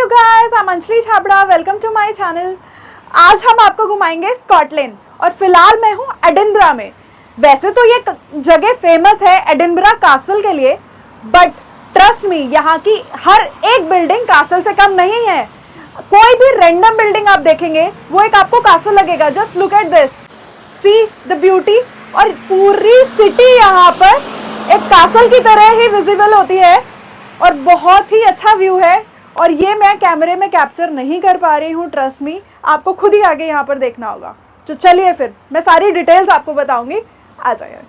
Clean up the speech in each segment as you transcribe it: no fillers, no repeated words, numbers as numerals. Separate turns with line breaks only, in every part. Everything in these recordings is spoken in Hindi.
Hello guys, I am Anjali Chhabra. Welcome to my channel. आज हम आपको घुमाएंगे स्कॉटलैंड और फिलहाल मैं हूँ एडिनबरा में। वैसे तो ये जगह फेमस है एडिनबरा कासल के लिए, बट ट्रस्ट मी, यहाँ की हर एक बिल्डिंग कासल से कम नहीं है। कोई भी रैंडम बिल्डिंग आप देखेंगे वो एक आपको कासल लगेगा। Just look at this, see the beauty. और पूरी सिटी यहाँ पर एक कासल की तरह ही विजिबल होती है और बहुत ही अच्छा व्यू है। और ये मैं कैमरे में कैप्चर नहीं कर पा रही हूँ, ट्रस्ट मी, आपको खुद ही आगे यहाँ पर देखना होगा। तो चलिए फिर मैं सारी डिटेल्स आपको बताऊंगी, आ जाइए।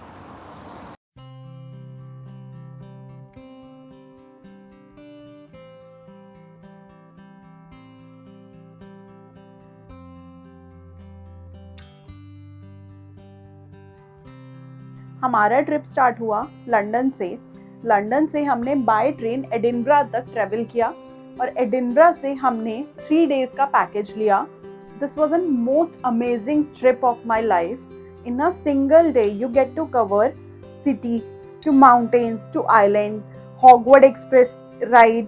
हमारा ट्रिप स्टार्ट हुआ लंदन से। लंदन से हमने बाय ट्रेन एडिनबरा तक ट्रेवल किया और एडिनबरा से हमने 3 डेज का पैकेज लिया। This was an most amazing trip of my life. In a single day you get to cover city to mountains to island, Hogwarts express ride,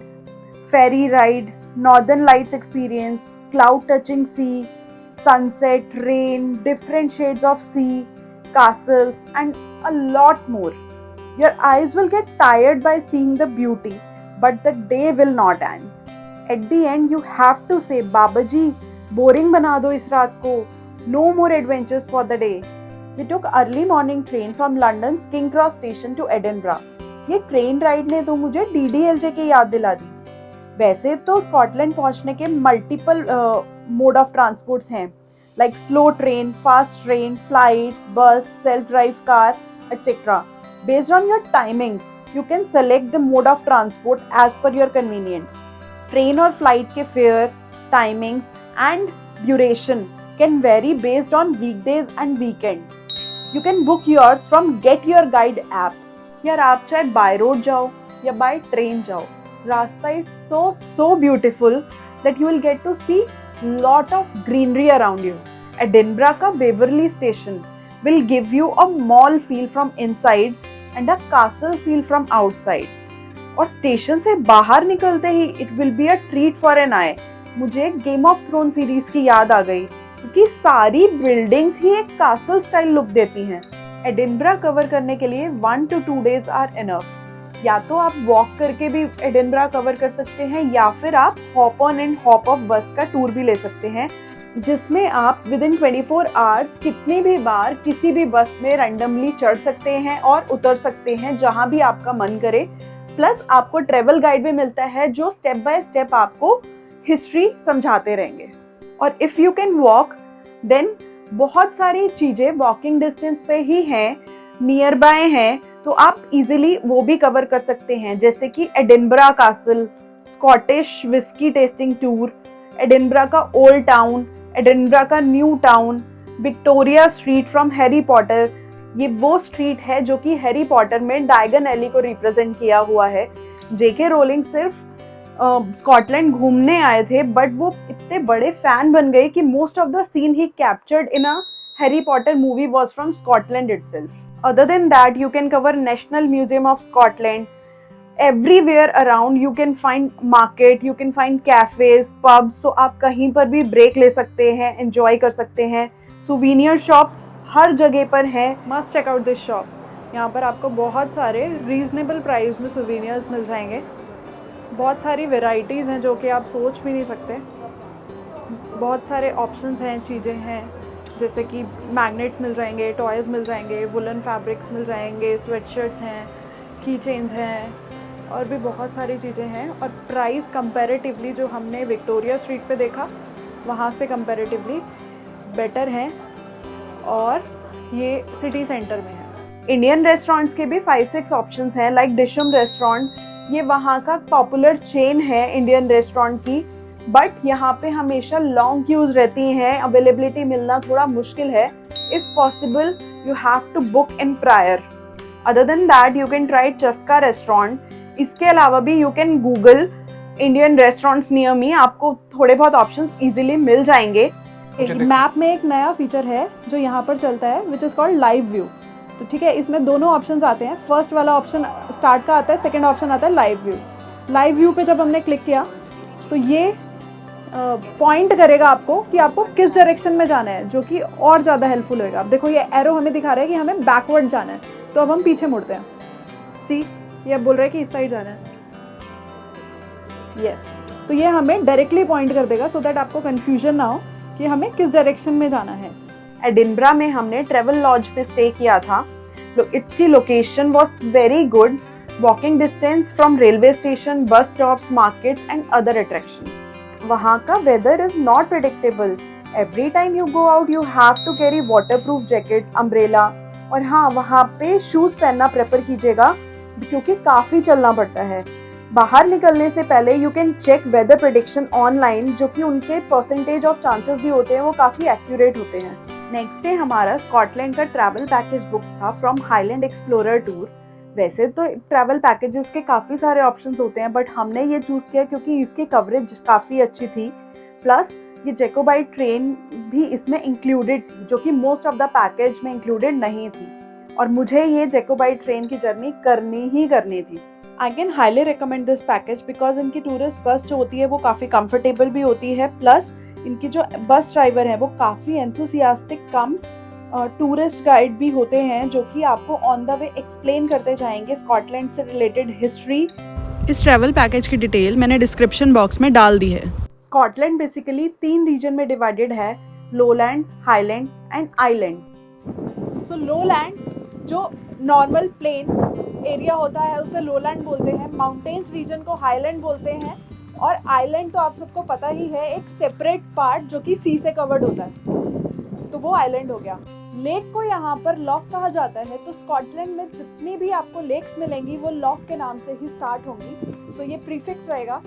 ferry ride, northern lights experience, cloud touching sea, sunset, rain, different shades of sea, castles, and a lot more. Your eyes will get tired by seeing the beauty, but the day will not end. At the end, you have to say, Babaji, boring बना दो इस रात को. No more adventures for the day. We took early morning train from London's King Cross station to Edinburgh. ये ट्रेन राइड ने तो मुझे DDLJ की याद दिला दी। वैसे तो स्कॉटलैंड पहुंचने के मल्टीपल मोड ऑफ ट्रांसपोर्ट्स हैं, like slow train, fast train, flights, bus, self drive car, etcetera. Based on your timing you can select the mode of transport as per your convenient. Train और फ्लाइट के fare, timings and duration can vary based on weekdays and weekend. You can book yours from get your guide app. यार आप चाहे बाय रोड जाओ या बाय ट्रेन जाओ, रास्ता is so beautiful that you will get to see lot of greenery around you. Edinburgh का Beverley station will give you a mall feel from inside and a castle feel from outside. और स्टेशन से बाहर निकलते ही it will be a treat for an eye. मुझे Game of Thrones सीरीज की याद आ गई क्योंकि सारी बिल्डिंग्स ही एक castle स्टाइल लुक देती हैं। एडिनबरा कवर करने के लिए 1 to 2 days are enough. या तो आप वॉक करके भी एडिनबरा कवर कर सकते हैं या फिर आप hop on and hop off बस का टूर भी ले सकते हैं, जिसमें आप विद इन 24 आवर्स कितनी भी बार किसी भी बस में रैंडमली चढ़ सकते हैं और उतर सकते हैं जहां भी आपका मन करे। प्लस आपको ट्रेवल गाइड भी मिलता है जो स्टेप बाय स्टेप आपको हिस्ट्री समझाते रहेंगे। और if you can walk then बहुत सारी चीज़ें वॉकिंग डिस्टेंस पे ही हैं, नियर बाय हैं, तो आप इजीली वो भी कवर कर सकते हैं, जैसे कि Edinburgh castle, Scottish whisky testing tour, Edinburgh का ओल्ड टाउन, एडिनबरा का new town, Victoria street from Harry Potter. ये वो स्ट्रीट है जो कि हैरी पॉटर में डायगन एली को रिप्रेजेंट किया हुआ है। जेके रोलिंग सिर्फ स्कॉटलैंड घूमने आए थे, बट वो इतने बड़े फैन बन गए कि मोस्ट ऑफ द सीन ही captured in a Harry Potter movie was from Scotland itself. Other than that, you can cover National Museum of Scotland. Everywhere around you can find market, you can find cafes, pubs. So आप कहीं पर भी ब्रेक ले सकते हैं, enjoy कर सकते हैं. Souvenir shops हर जगह पर हैं. Must check out this shop. यहाँ पर आपको बहुत सारे reasonable price में souvenirs मिल जाएंगे. बहुत सारी varieties हैं जो कि आप सोच भी नहीं सकते. बहुत सारे options हैं, चीज़ें हैं, जैसे कि मैग्नेट्स मिल जाएंगे, टॉयज़ मिल जाएंगे, वुलन फैब्रिक्स मिल जाएंगे, स्वेटशर्ट्स हैं, की चेन्स हैं और भी बहुत सारी चीज़ें हैं। और प्राइस कंपैरेटिवली जो हमने विक्टोरिया स्ट्रीट पे देखा वहाँ से कंपैरेटिवली बेटर हैं और ये सिटी सेंटर में है। इंडियन रेस्टोरेंट्स के भी 5-6 ऑप्शंस हैं, लाइक डिशम रेस्टोरेंट। ये वहाँ का पॉपुलर चेन है इंडियन रेस्टोरेंट की, बट यहाँ पे हमेशा लॉन्ग क्यूज रहती हैं, अवेलेबिलिटी मिलना थोड़ा मुश्किल है। If possible you have to book in prior. Other than that you can try Chaska restaurant. इसके अलावा भी you can Google Indian restaurants near me, आपको थोड़े बहुत ऑप्शंस इजीली मिल जाएंगे। मैप में एक नया फीचर है जो यहाँ पर चलता है, which is called live view. तो ठीक है, इसमें दोनों ऑप्शंस आते हैं। फर्स्ट वाला ऑप्शन स्टार्ट का आता है, सेकेंड ऑप्शन आता है लाइव व्यू। लाइव व्यू पे जब हमने क्लिक किया तो ये पॉइंट करेगा आपको कि आपको किस डायरेक्शन में जाना है, जो कि और ज़्यादा हेल्पफुल होएगा। अब देखो ये एरो हमें दिखा रहा है कि हमें बैकवर्ड जाना है, तो अब हम पीछे मुड़ते हैं। सी, ये बोल रहा है कि इस साइड जाना है। यस, तो ये हमें डायरेक्टली पॉइंट कर देगा सो दैट आपको कन्फ्यूजन ना हो कि हमें किस डायरेक्शन में जाना है। एडिनब्रा में हमने ट्रेवल लॉज पे स्टे किया था। इसकी location was very good, walking distance from railway station, bus stops, markets and other attraction. वहाँ का weather is not predictable. Every time you go out you have to carry waterproof jackets, umbrella, और हाँ, वहाँ पे शूज पहनना प्रेफर कीजिएगा क्योंकि काफ़ी चलना पड़ता है। बाहर निकलने से पहले you can check weather prediction online, जो कि उनके परसेंटेज ऑफ चांसेस भी होते हैं वो काफ़ी एक्यूरेट होते हैं। नेक्स्ट डे हमारा स्कॉटलैंड का ट्रैवल पैकेज बुक था फ्रॉम हाईलैंड एक्सप्लोरर टूर। वैसे तो ट्रैवल पैकेजेस के काफ़ी सारे ऑप्शंस होते हैं, बट हमने ये चूज़ किया क्योंकि इसकी कवरेज काफ़ी अच्छी थी, प्लस ये जैकोबाइट ट्रेन भी इसमें इंक्लूडेड थी, जो कि मोस्ट ऑफ द पैकेज में इंक्लूडेड नहीं थी, और मुझे ये जैकोबाइट ट्रेन की जर्नी करनी ही करनी थी। I can highly recommend this package because इनकी टूरिस्ट बस जो होती है वो काफ़ी कंफर्टेबल भी होती है, प्लस इनकी जो बस ड्राइवर है वो काफ़ी एंथुसियास्टिक कम टूरिस्ट गाइड भी होते हैं, जो कि आपको ऑन द वे एक्सप्लेन करते जाएंगे स्कॉटलैंड से रिलेटेड हिस्ट्री।
इस ट्रैवल पैकेज की डिटेल मैंने डिस्क्रिप्शन बॉक्स में डाल दी है।
स्कॉटलैंड बेसिकली 3 रीजन में डिवाइडेड है, lowland, highland and island. So lowland जो नॉर्मल प्लेन एरिया होता है उसे लोलैंड बोलते हैं, माउंटेन्स रीजन को हाईलैंड बोलते हैं, और आइलैंड तो आप सबको पता ही है, एक सेपरेट पार्ट जो कि सी से कवर्ड होता है, तो वो आइलैंड हो गया। लेक को यहाँ पर लॉक कहा जाता है, तो स्कॉटलैंड में जितनी भी आपको लेक्स मिलेंगी वो लॉक के नाम से ही स्टार्ट होंगी, सो ये प्रीफिक्स रहेगा।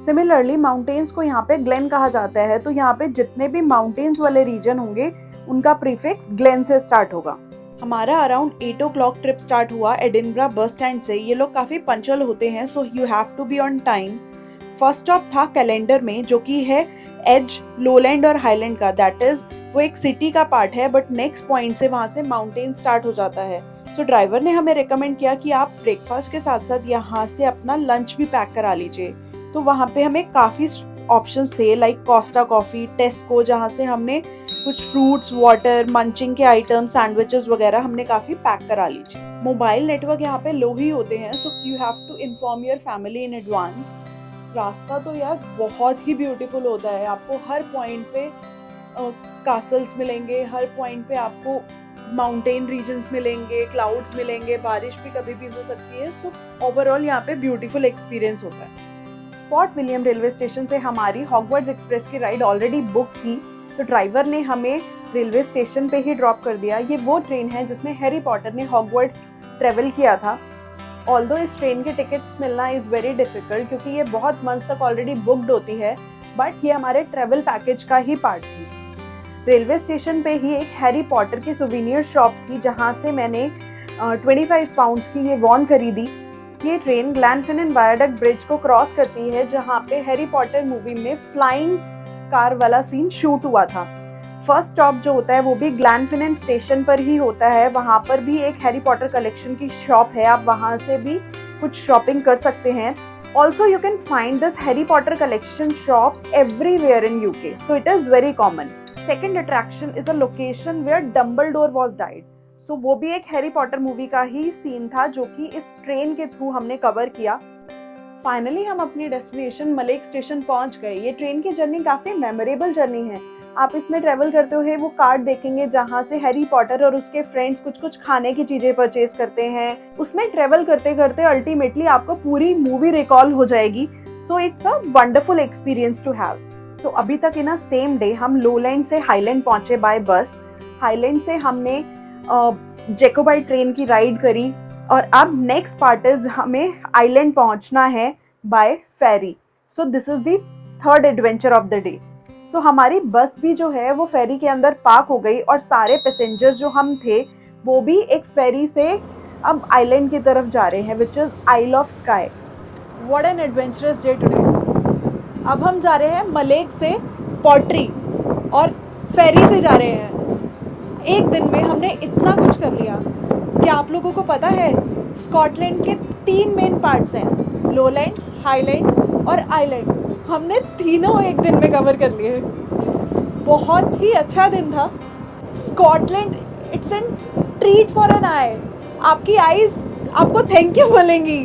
सिमिलरली माउंटेन्स को यहाँ पे ग्लेन कहा जाता है, तो यहाँ पे जितने भी माउंटेन्स वाले रीजन होंगे उनका प्रीफिक्स ग्लेन से स्टार्ट होगा। हमारा अराउंड 8 o'clock ट्रिप स्टार्ट हुआ एडिनब्रा बस स्टैंड से। ये लोग काफ़ी पंचुअल होते हैं, so you have to be on time. First stop था कैलेंडर में, जो कि है एज लोलैंड और हाईलैंड का, दैट इज वो एक सिटी का पार्ट है, बट नेक्स्ट पॉइंट से वहाँ से माउंटेन स्टार्ट हो जाता है। सो ड्राइवर ने हमें रिकमेंड किया कि आप ब्रेकफास्ट के साथ साथ यहाँ से अपना लंच भी पैक करा लीजिए। तो वहाँ पे हमें काफ़ी ऑप्शंस थे, लाइक कोस्टा कॉफ़ी, टेस्को, जहाँ से हमने कुछ फ्रूट्स, वाटर, मंचिंग के आइटम, सैंडविचेस वगैरह हमने काफ़ी पैक करा लीजिए। मोबाइल नेटवर्क यहाँ पे लो ही होते हैं, so you have to inform your family in advance. रास्ता तो यार बहुत ही ब्यूटीफुल होता है, आपको हर पॉइंट पे कासल्स मिलेंगे, हर पॉइंट पे आपको माउंटेन रीजन्स मिलेंगे, क्लाउड्स मिलेंगे, बारिश भी कभी भी हो सकती है। सो ओवरऑल यहाँ पे ब्यूटीफुल एक्सपीरियंस होता है। फोर्ट विलियम रेलवे स्टेशन से हमारी हॉगवर्ट्स एक्सप्रेस की राइड ऑलरेडी बुक थी, तो ड्राइवर ने हमें रेलवे स्टेशन पे ही ड्रॉप कर दिया। ये वो ट्रेन है जिसमें हैरी पॉटर ने हॉगवर्ट्स ट्रेवल किया था। ऑल्दो इस ट्रेन के टिकट्स मिलना इज़ वेरी डिफिकल्ट क्योंकि ये बहुत मंथ तक ऑलरेडी बुकड होती है, बट ये हमारे ट्रेवल पैकेज का ही पार्ट थी। रेलवे स्टेशन पे ही एक हैरी पॉटर की सुवेनियर शॉप थी, जहाँ से मैंने 25 पाउंड की ये वॉन खरीदी। ये ट्रेन ग्लैनफिनन वायडक्ट ब्रिज को क्रॉस करती है, जहाँ पे हैरी पॉटर मूवी में फ्लाइंग कार वाला सीन शूट हुआ था। फर्स्ट स्टॉप जो होता है वो भी ग्लैनफिनन स्टेशन पर ही होता है। वहाँ पर भी एक हैरी पॉटर कलेक्शन की शॉप है, आप वहाँ से भी कुछ शॉपिंग कर सकते हैं। Also you can find this Harry Potter collection shops everywhere in UK, so it is very common. Second attraction is a location where Dumbledore was died. सो वो भी एक हैरी पॉटर मूवी का ही सीन था, जो कि इस ट्रेन के थ्रू हमने कवर किया। फाइनली हम अपनी डेस्टिनेशन मलेक स्टेशन पहुंच गए। ये ट्रेन की जर्नी काफ़ी मेमोरेबल जर्नी है। आप इसमें ट्रेवल करते हुए वो कार्ड देखेंगे जहाँ से हैरी पॉटर और उसके फ्रेंड्स कुछ कुछ खाने की चीज़ें परचेज करते हैं। उसमें ट्रेवल करते करते अल्टीमेटली आपको पूरी मूवी रिकॉल हो जाएगी। So it's a wonderful experience to have. तो अभी तक इन अ सेम डे हम लोलैंड से हाईलैंड पहुंचे बाय बस। हाईलैंड से हमने जैकोबाइट ट्रेन की राइड करी, और अब नेक्स्ट पार्ट इज हमें आइलैंड पहुंचना है by ferry. So this is the third adventure of the day. So हमारी बस भी जो है वो फेरी के अंदर पार्क हो गई, और सारे पैसेंजर्स जो हम थे वो भी एक फेरी से अब आइलैंड की तरफ जा रहे हैं, which is Isle of Skye. What an adventurous day today. अब हम जा रहे हैं मलेक से पॉटरी और फेरी से जा रहे हैं। एक दिन में हमने इतना कुछ कर लिया। क्या आप लोगों को पता है स्कॉटलैंड के 3 मेन पार्ट्स हैं, लोलैंड, हाईलैंड और आइलैंड। हमने तीनों एक दिन में कवर कर लिए। बहुत ही अच्छा दिन था। Scotland it's an treat for an eye. आपकी आईज आपको थैंक यू बोलेंगी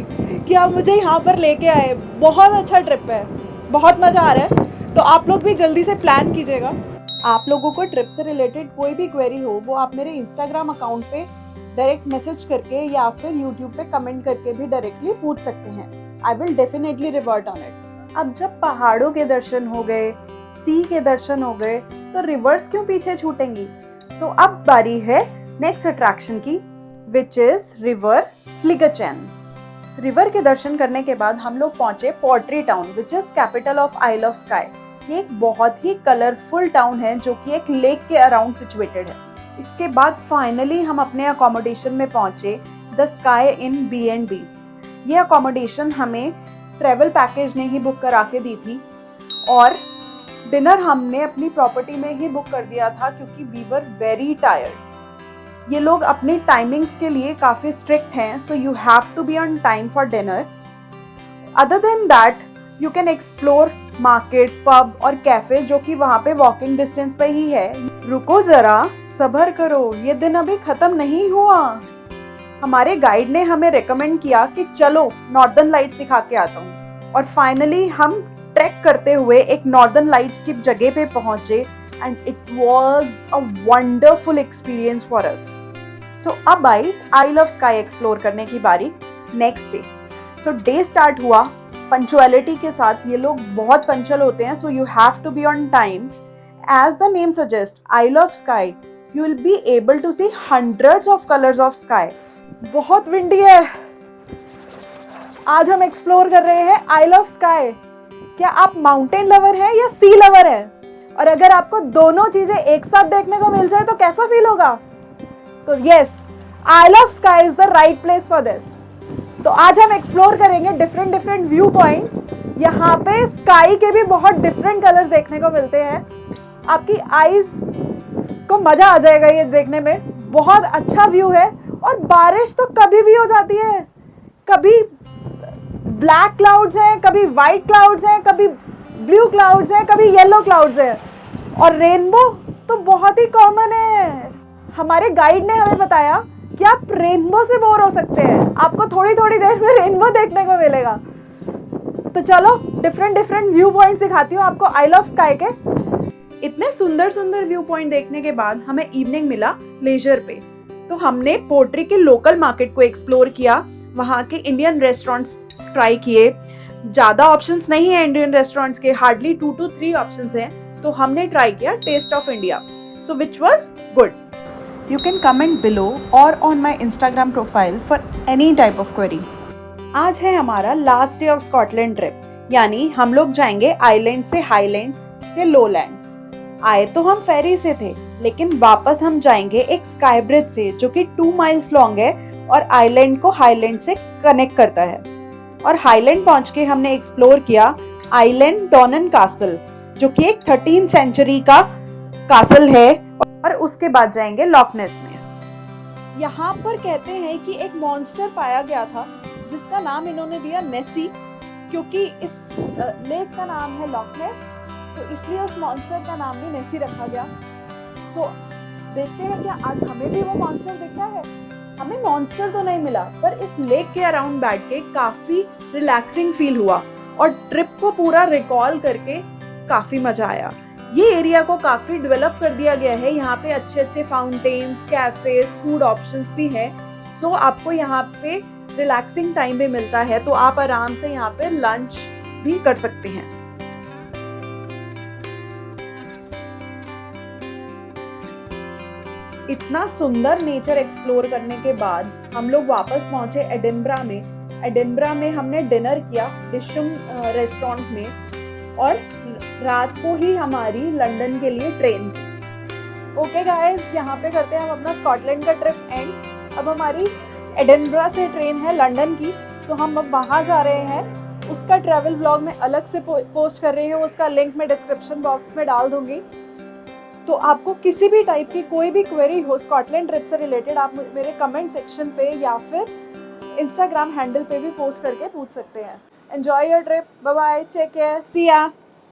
कि आप मुझे यहाँ पर लेके आए। बहुत अच्छा ट्रिप है, बहुत मज़ा आ रहा है। तो आप लोग भी जल्दी से प्लान कीजिएगा। आप लोगों को ट्रिप से रिलेटेड कोई भी क्वेरी हो वो आप मेरे इंस्टाग्राम अकाउंट पे डायरेक्ट मैसेज करके या फिर यूट्यूब पे कमेंट करके भी डायरेक्टली पूछ सकते हैं। I will definitely revert on it. अब जब पहाड़ों के दर्शन हो गए, सी के दर्शन हो गए, तो रिवर्स क्यों पीछे छूटेंगी। तो अब बारी है नेक्स्ट अट्रैक्शन की, which is river Sligachan. River के दर्शन करने के बाद हम लोग पहुंचे Portree town, which is capital of Isle of Skye. ये एक बहुत ही कलरफुल टाउन है जो कि एक लेक के अराउंड सिचुएटेड है। इसके बाद फाइनली हम अपने अकोमोडेशन में पहुंचे, द स्काई इन B&B। ये अकोमोडेशन हमें ट्रैवल पैकेज ने ही बुक करा के दी थी और डिनर हमने अपनी प्रॉपर्टी में ही बुक कर दिया था क्योंकि वी वर वेरी टायर्ड। ये लोग अपनी टाइमिंग्स के लिए काफ़ी स्ट्रिक्ट हैं, so you have to be on time for dinner. Other than that you can explore market, pub और कैफे जो कि वहाँ पे वॉकिंग डिस्टेंस पे ही है। रुको ज़रा, सब्र करो, ये दिन अभी ख़त्म नहीं हुआ। हमारे गाइड ने हमें रेकमेंड किया कि चलो नॉर्दर्न लाइट्स दिखा के आता हूँ, और फाइनली हम ट्रैक करते हुए एक नॉर्दर्न लाइट्स की जगह पे पहुंचे and it was a wonderful experience for us. So अब आई आइल ऑफ स्काई एक्सप्लोर करने की बारी। Next day, so day start हुआ पंचुअलिटी के साथ। ये लोग बहुत पंचुअल होते हैं, so you have to be on time. As the name suggest, isle of Skye, you will be able to see hundreds of colours of sky. बहुत विंडी है। आज हम एक्सप्लोर कर रहे हैं आइल ऑफ स्काई। क्या आप माउंटेन लवर हैं या सी लवर हैं? और अगर आपको दोनों चीजें एक साथ देखने को मिल जाए तो कैसा फील होगा? तो yes, Isle of Skye is the right place for this. तो आज हम एक्सप्लोर करेंगे डिफरेंट व्यू पॉइंट्स। यहाँ पे स्काई के भी बहुत डिफरेंट कलर्स देखने को मिलते हैं। आपकी आईज को मजा आ जाएगा ये देखने में। बहुत अच्छा व्यू है। और बारिश तो कभी भी हो जाती है। कभी ब्लैक क्लाउड्स हैं, कभी वाइट क्लाउड्स हैं, कभी ब्लू क्लाउड्स हैं, कभी येलो क्लाउड्स हैं, और रेनबो तो बहुत ही कॉमन है। हमारे गाइड ने हमें बताया कि आप रेनबो से बोर हो सकते हैं, आपको थोड़ी थोड़ी देर में रेनबो देखने को मिलेगा। तो चलो डिफरेंट व्यू पॉइंट्स दिखाती हूँ आपको आइल ऑफ स्काई के। इतने सुंदर व्यू पॉइंट देखने के बाद हमें इवनिंग मिला लेजर पे। तो हमने पोर्ट्री के लोकल मार्केट को एक्सप्लोर किया, वहाँ के इंडियन रेस्टोरेंट्स ट्राई किए। ज़्यादा ऑप्शंस नहीं है इंडियन रेस्टोरेंट्स के, हार्डली 2 to 3 ऑप्शंस हैं। तो हमने ट्राई किया Taste of India, so which was good.
You can comment below or on my Instagram profile for any type of query.
आज है हमारा last day of Scotland trip, यानी हम लोग जाएंगे आइलैंड से हाईलैंड से लोलैंड। आए तो हम फेरी से थे, लेकिन वापस हम जाएंगे एक स्काई ब्रिज से जो कि 2 miles लॉन्ग है और आइलैंड को हाईलैंड से कनेक्ट करता है। और हाईलैंड पहुंच के हमने एक्सप्लोर किया आइलैंड डॉनन कासल, जो कि एक 13th सेंचुरी का कासल है। और उसके बाद जाएंगे लॉकनेस में। यहाँ पर कहते हैं कि एक मॉन्स्टर पाया गया था जिसका नाम इन्होंने दिया नेसी, क्योंकि इस लेक का नाम है लॉकनेस, तो इसलिए उस मॉन्स्टर का नाम भी नेसी रखा गया। तो देखते हैं क्या आज हमें भी वो मॉन्स्टर दिखता है। हमें मॉन्स्टर तो नहीं मिला, पर इस लेक के अराउंड बैठ के काफी रिलैक्सिंग फील हुआ और ट्रिप को पूरा रिकॉल करके काफी मजा आया। ये एरिया को काफी डेवलप कर दिया गया है। यहाँ पे अच्छे फाउंटेन्स, कैफेज, फूड ऑप्शंस भी हैं। सो आपको यहाँ पे रिलैक्सिंग टाइम भी मिलता है, तो आप आराम से यहाँ पे लंच भी कर सकते हैं। इतना सुंदर नेचर एक्सप्लोर करने के बाद हम लोग वापस पहुंचे एडिनब्रा में। एडिनब्रा में हमने डिनर किया डिशम रेस्टोरेंट में, और रात को ही हमारी लंदन के लिए ट्रेन थी। ओके गाइस, यहाँ पे करते हैं हम अपना स्कॉटलैंड का ट्रिप एंड। अब हमारी एडिनब्रा से ट्रेन है लंदन की, तो हम अब वहाँ जा रहे हैं। उसका ट्रैवल व्लॉग मैं अलग से पोस्ट कर रही हूँ, उसका लिंक मैं डिस्क्रिप्शन बॉक्स में डाल दूंगी। तो आपको किसी भी टाइप की कोई भी क्वेरी हो स्कॉटलैंड ट्रिप से रिलेटेड, आप मेरे कमेंट सेक्शन पे या फिर इंस्टाग्राम हैंडल पे भी पोस्ट करके पूछ सकते हैं। Enjoy your trip. Bye bye. Take care. See ya.